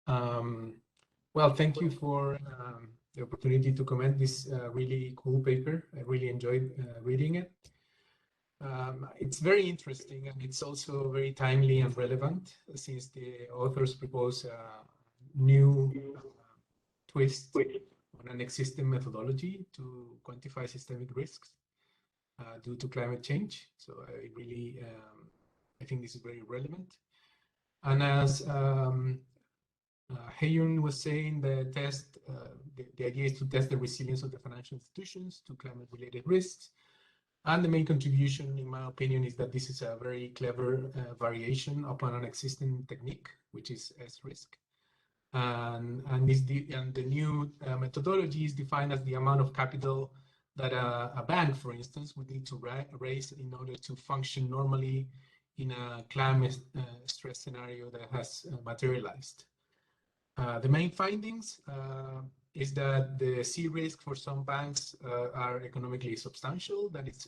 Well, thank you for the opportunity to comment this really cool paper. I really enjoyed reading it. It's very interesting, and it's also very timely and relevant since the authors propose a new twist on an existing methodology to quantify systemic risks due to climate change. So I think this is very relevant. And as Heyun was saying, the idea is to test the resilience of the financial institutions to climate-related risks. And the main contribution, in my opinion, is that this is a very clever variation upon an existing technique, which is SRISK. And the new methodology is defined as the amount of capital that a bank, for instance, would need to raise in order to function normally in a climate stress scenario that has materialized. The main findings is that the C risk for some banks are economically substantial. That is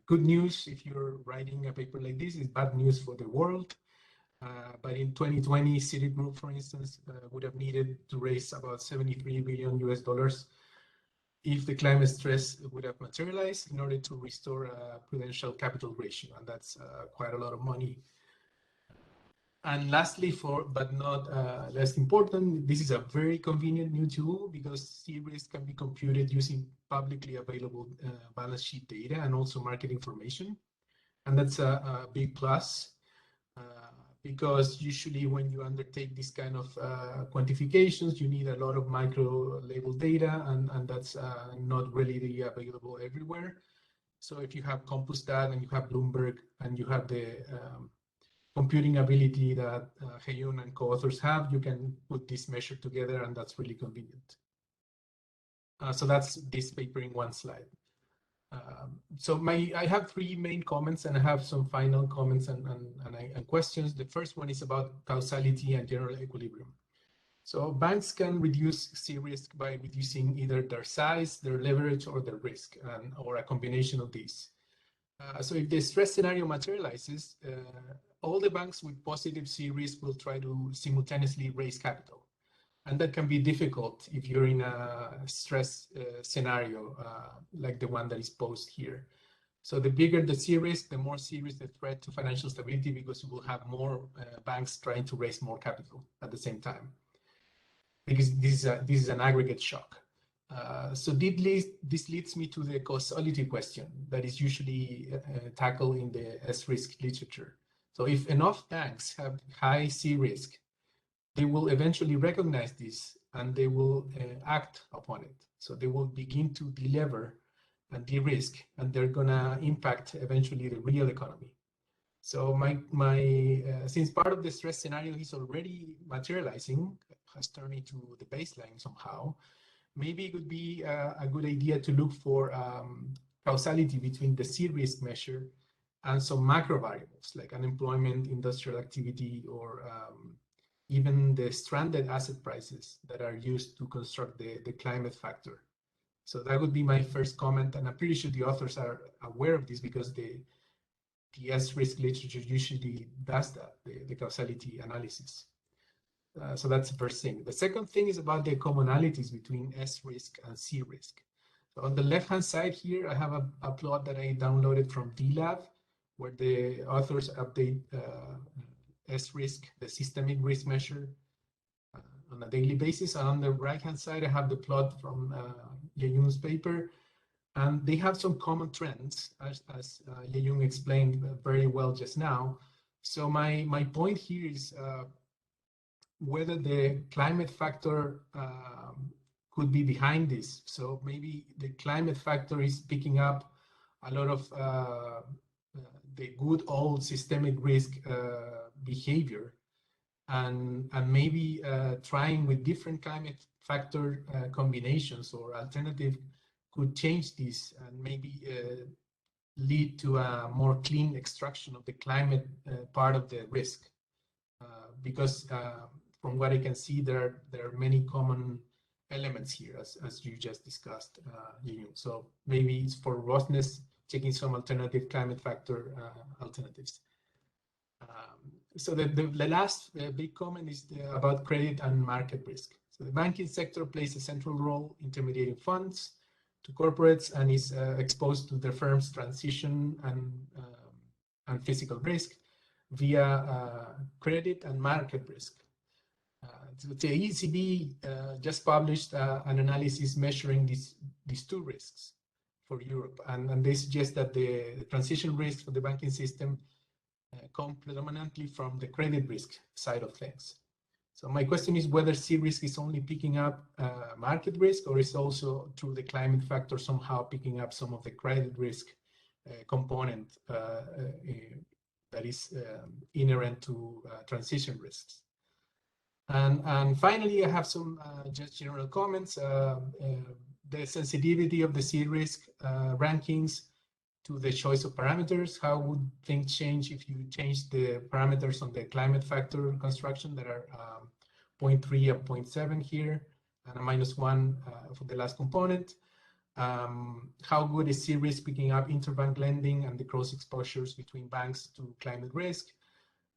good news if you're writing a paper like this. It's bad news for the world. But in 2020, Citigroup, for instance, would have needed to raise about $73 billion US if the climate stress would have materialized in order to restore a prudential capital ratio. And that's quite a lot of money. And lastly, but not less important, this is a very convenient new tool because C-risk can be computed using publicly available balance sheet data and also market information. And that's a big plus because usually when you undertake this kind of quantifications, you need a lot of micro label data, and that's not really available everywhere. So if you have Compustat and you have Bloomberg and you have the computing ability that Heyun and co-authors have, you can put this measure together, and that's really convenient. So that's this paper in one slide. I have three main comments, and I have some final comments and questions. The first one is about causality and general equilibrium. So banks can reduce C-risk by reducing either their size, their leverage, or their risk, or a combination of these. So if the stress scenario materializes, all the banks with positive C-risk will try to simultaneously raise capital. And that can be difficult if you're in a stress scenario like the one that is posed here. So the bigger the C-risk, the more serious the threat to financial stability, because you will have more banks trying to raise more capital at the same time. Because this is an aggregate shock. So this leads me to the causality question that is usually tackled in the SRISK literature. So if enough banks have high C-risk, they will eventually recognize this and they will act upon it. So they will begin to delever and de-risk, and they're gonna impact eventually the real economy. So since part of the stress scenario is already materializing, has turned into the baseline somehow, maybe it would be a good idea to look for causality between the C-risk measure and some macro variables like unemployment, industrial activity, or even the stranded asset prices that are used to construct the climate factor. So that would be my first comment, and I'm pretty sure the authors are aware of this because the SRISK literature usually does that, the causality analysis. So that's the first thing. The second thing is about the commonalities between SRISK and CRISK. So on the left-hand side here, I have a plot that I downloaded from DLab, where the authors update SRISK, the systemic risk measure, on a daily basis. And on the right-hand side, I have the plot from Yeyun's paper. And they have some common trends, as Yeyun explained very well just now. So my point here is whether the climate factor could be behind this. So maybe the climate factor is picking up a lot of the good old systemic risk behavior, and maybe trying with different climate factor combinations or alternative could change this and maybe lead to a more clean extraction of the climate part of the risk. Because from what I can see, there are many common elements here, as you just discussed, Yeyun. So maybe it's for robustness, taking some alternative climate factor alternatives. So the last big comment is about credit and market risk. So the banking sector plays a central role intermediating funds to corporates and is exposed to the firm's transition and physical risk via credit and market risk. So the ECB just published an analysis measuring these two risks for Europe, and they suggest that the transition risks for the banking system come predominantly from the credit risk side of things. So my question is whether SRISK is only picking up market risk, or is also through the climate factor somehow picking up some of the credit risk component that is inherent to transition risks. And finally, I have some just general comments. The sensitivity of the SRISK rankings to the choice of parameters. How would things change if you change the parameters on the climate factor construction that are 0.3 and 0.7 here, and a -1 for the last component? How good is SRISK picking up interbank lending and the cross exposures between banks to climate risk?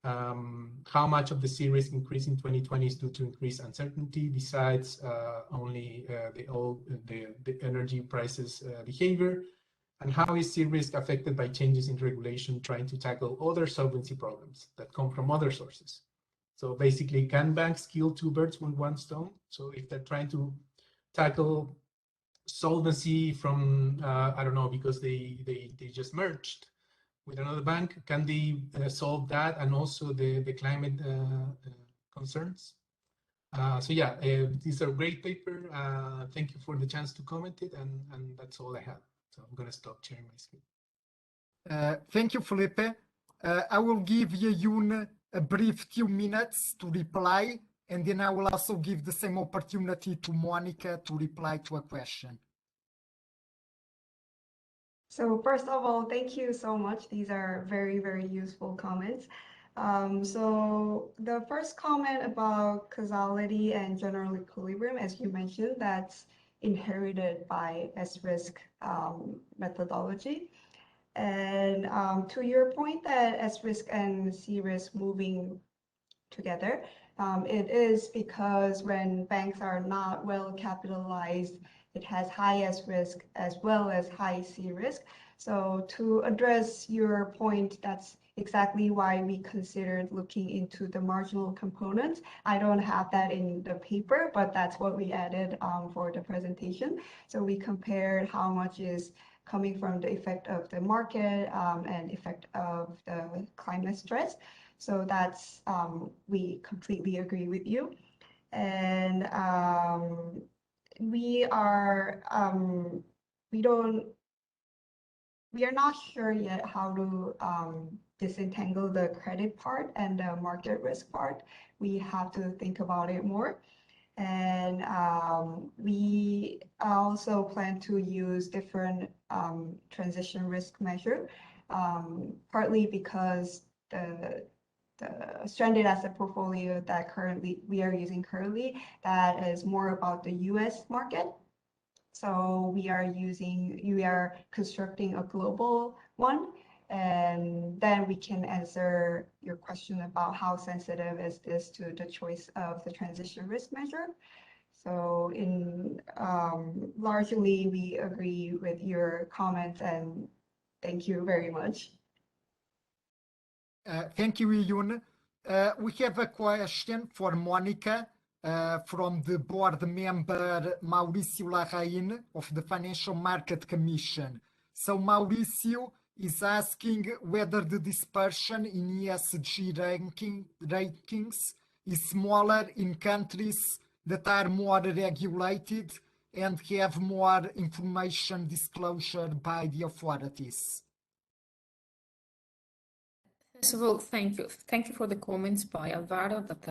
How much of the SRISK increase in 2020 is due to increased uncertainty besides only the energy prices behavior? And how is SRISK affected by changes in regulation trying to tackle other solvency problems that come from other sources? So basically, can banks kill two birds with one stone? So if they're trying to tackle solvency from, I don't know, because they just merged with another bank, can they solve that and also the climate concerns? So yeah, these are great paper. Thank you for the chance to comment it, and that's all I have. So I'm going to stop sharing my screen. Thank you, Felipe. I will give Yun a brief 2 minutes to reply, and then I will also give the same opportunity to Monica to reply to a question. So first of all, thank you so much. These are very, very useful comments. So the first comment about causality and general equilibrium, as you mentioned, that's inherited by SRISK methodology. And to your point that SRISK and CRISK moving together, it is because when banks are not well capitalized, it has high SRISK as well as high CRISK. So to address your point, that's exactly why we considered looking into the marginal components. I don't have that in the paper, but that's what we added for the presentation. So we compared how much is coming from the effect of the market and effect of the climate stress. So that's, we completely agree with you. And we are not sure yet how to disentangle the credit part and the market risk part. We have to think about it more. And we also plan to use different transition risk measure, partly because the stranded asset portfolio that we are using currently, that is more about the US market. So we are constructing a global one, and then we can answer your question about how sensitive is this to the choice of the transition risk measure. So largely we agree with your comments, and thank you very much. Thank you, Yun. We have a question for Monica from the board member Mauricio Larraín of the Financial Market Commission. So Mauricio is asking whether the dispersion in ESG rankings is smaller in countries that are more regulated and have more information disclosure by the authorities. First of all, thank you. Thank you for the comments by Alvaro. That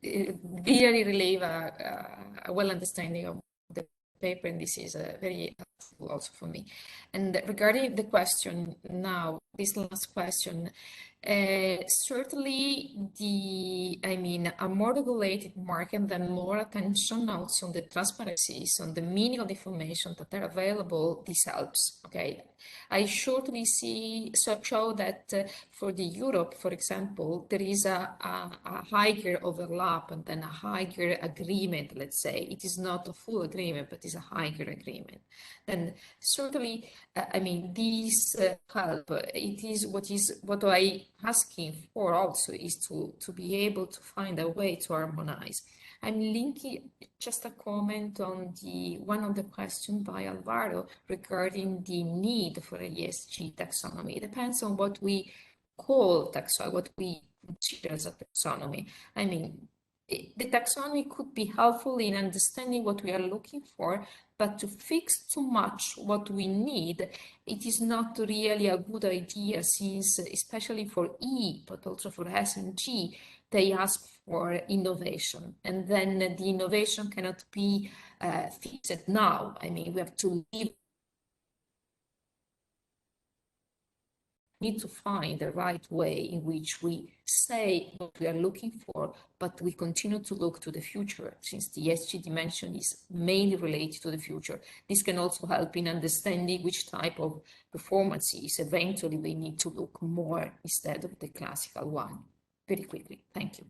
it really relieve a well understanding of the paper, and this is very helpful also for me. And regarding the question now, this last question, Certainly, a more regulated market and then more attention also on the transparencies, on the meaning of the information that are available, this helps. Okay, I shortly show that for the Europe, for example, there is a higher overlap and then a higher agreement. Let's say it is not a full agreement, but it's a higher agreement. Then certainly, these help. It is what I asking for also is to be able to find a way to harmonize. I'm linking just a comment on one of the questions by Alvaro regarding the need for a ESG taxonomy. It depends on what we call taxonomy, what we consider as a taxonomy. The taxonomy could be helpful in understanding what we are looking for, but to fix too much what we need, it is not really a good idea, since especially for E, but also for S and G, they ask for innovation, and then the innovation cannot be fixed now. We have to need to find the right way in which we say what we are looking for, but we continue to look to the future, since the ESG dimension is mainly related to the future. This can also help in understanding which type of performances eventually we need to look more instead of the classical one. Very quickly, thank you.